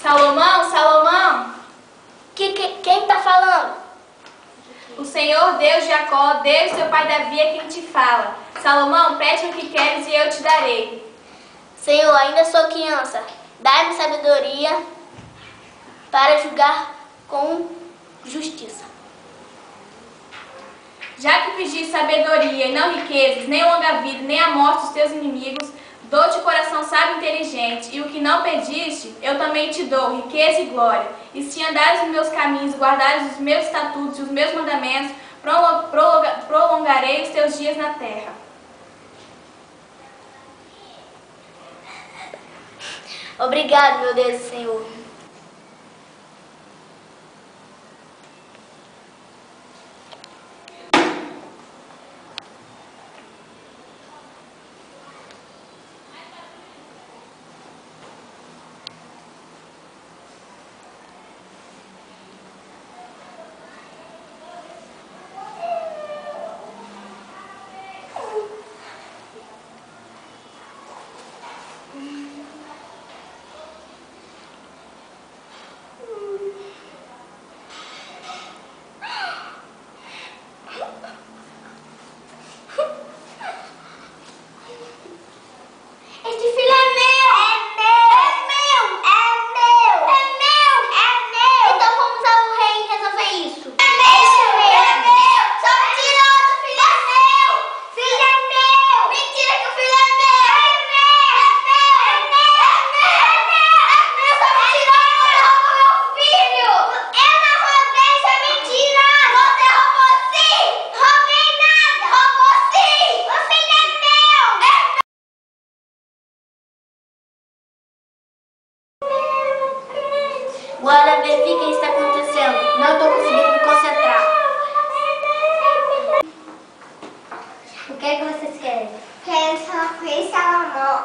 Salomão, Salomão! Quem está falando? O Senhor Deus de Jacó, Deus seu pai Davi é quem te fala. Salomão, pede o que queres e eu te darei. Senhor, ainda sou criança. Dai-me sabedoria para julgar com justiça. Já que pedi sabedoria e não riquezas, nem longa vida, nem a morte dos teus inimigos, dou-te coração sábio e inteligente, e o que não pediste, eu também te dou, riqueza e glória. E se andares nos meus caminhos, guardares os meus estatutos e os meus mandamentos, prolongarei os teus dias na terra. Obrigado, meu Deus e Senhor. Guarda, verifica o que está acontecendo. Não estou conseguindo me concentrar. O que é que vocês querem? Quero só com Salomão.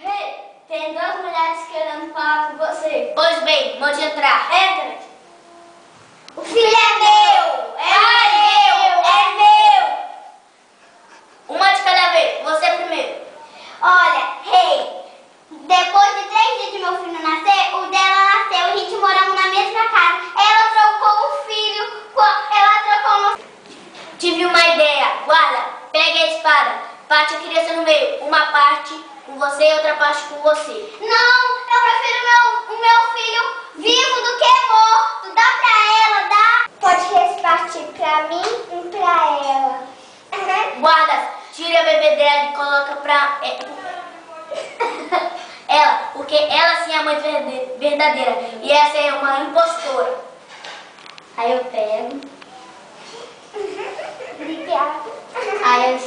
Hey, tem duas mulheres querendo falar com você. Pois bem, pode entrar. Entra. O filho é meu! É meu! Uma de cada vez. Você primeiro. Olha, rei, depois de 3 dias de meu filho nascer, o dela nasceu e a gente moramos na mesma casa. Ela trocou o filho, Tive uma ideia. Guarda, pegue a espada. Parte a criança no meio. Uma parte com você e outra parte com você. Não, eu prefiro o meu filho vivo do que morto. Dá pra ela, dá? Pode repartir pra mim e pra ela. Guarda, tire a bebê dela e coloca pra ela, porque ela sim é a mãe verdadeira e essa é uma impostora. Aí eu pego. Obrigada. Aí eu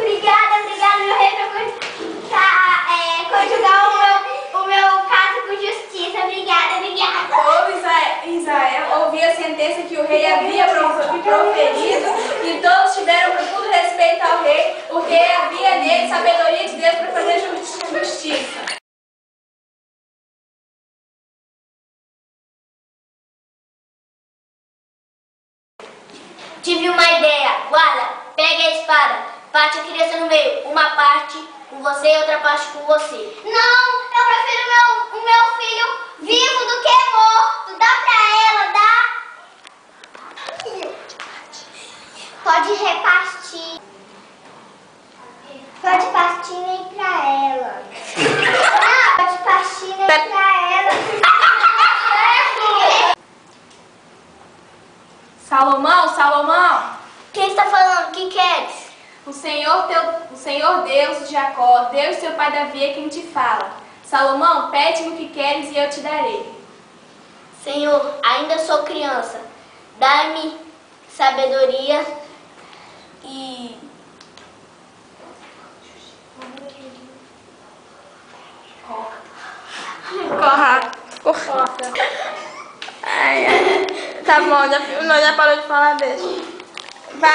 Obrigada, meu rei, por conjugar o meu caso com justiça. Obrigada. Ouve, Israel, ouvi a sentença que o rei havia proferido, e todos tiveram profundo respeito ao rei, porque havia nele sabedoria de Deus para fazer justiça. tive uma ideia. Guarda, pegue a espada, parte a criança no meio. Uma parte com você e outra parte com você. Não, eu prefiro o meu filho vivo do que morto. Dá pra ela, dá? Pode repartir. Pode partir nem pra ela. Não, pode partir nem pra ela. Salomão, Quem está falando? Que queres? o Senhor Deus de Jacó, Deus seu pai Davi é quem te fala. Salomão, pede-me o que queres e eu te darei. Senhor, ainda sou criança. Dai-me sabedoria e Corta. Ai. Tá bom, já parou de falar, deixa. Vai.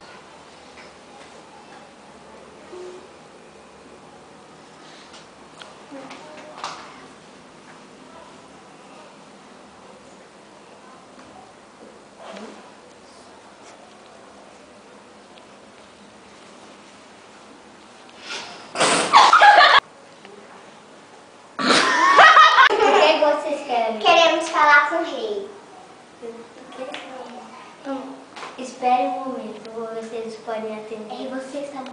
Espere um momento, vocês podem atender. E vocês, Salomé?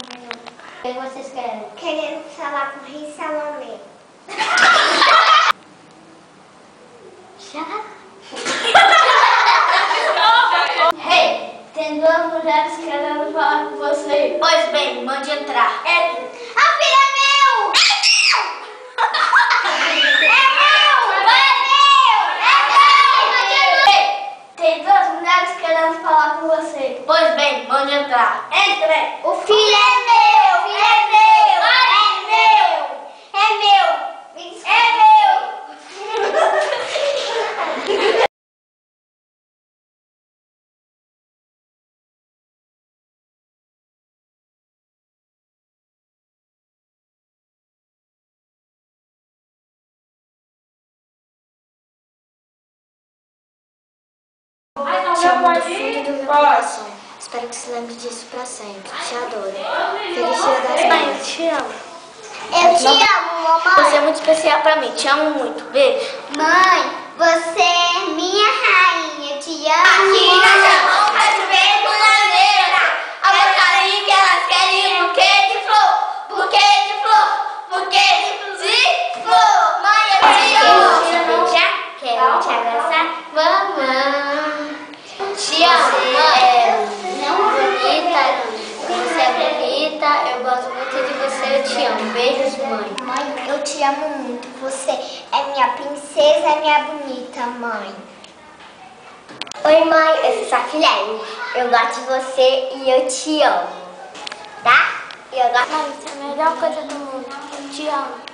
O que vocês querem? Queremos falar com o rei Salomé. Rei, tem duas mulheres querendo falar com você. Pois bem, mande entrar. Entre. Ah, filho, é meu! Tem duas mulheres querendo falar com você. Pois bem, mande entrar. Entre. O filho é meu! O filho é meu! É meu! É meu! É meu! Te amo do fundo do meu coração. Espero que se lembre disso pra sempre. Te adoro. Feliz Dia das Mães. Te amo. Eu te amo, mamãe. Você é muito especial pra mim. Te amo muito. Beijo. Mãe, você é minha rainha. Eu te amo. Aqui nós chamamos pra chover com ladeira. A porcaria que elas querem buquê de flor. Buquê de flor. Buquê de flor. Mãe, eu te amo. Quero te beijar. Quero te abraçar. Mamãe. Te amo. Você é bonita. Eu gosto muito de você. Eu te amo. Beijos, mãe. Mãe, eu te amo muito. Você é minha princesa, é minha bonita mãe. Oi, mãe. Eu sou sua filha. Eu gosto de você e eu te amo. Tá? Eu gosto. Mãe, você é a melhor coisa do mundo. Eu te amo.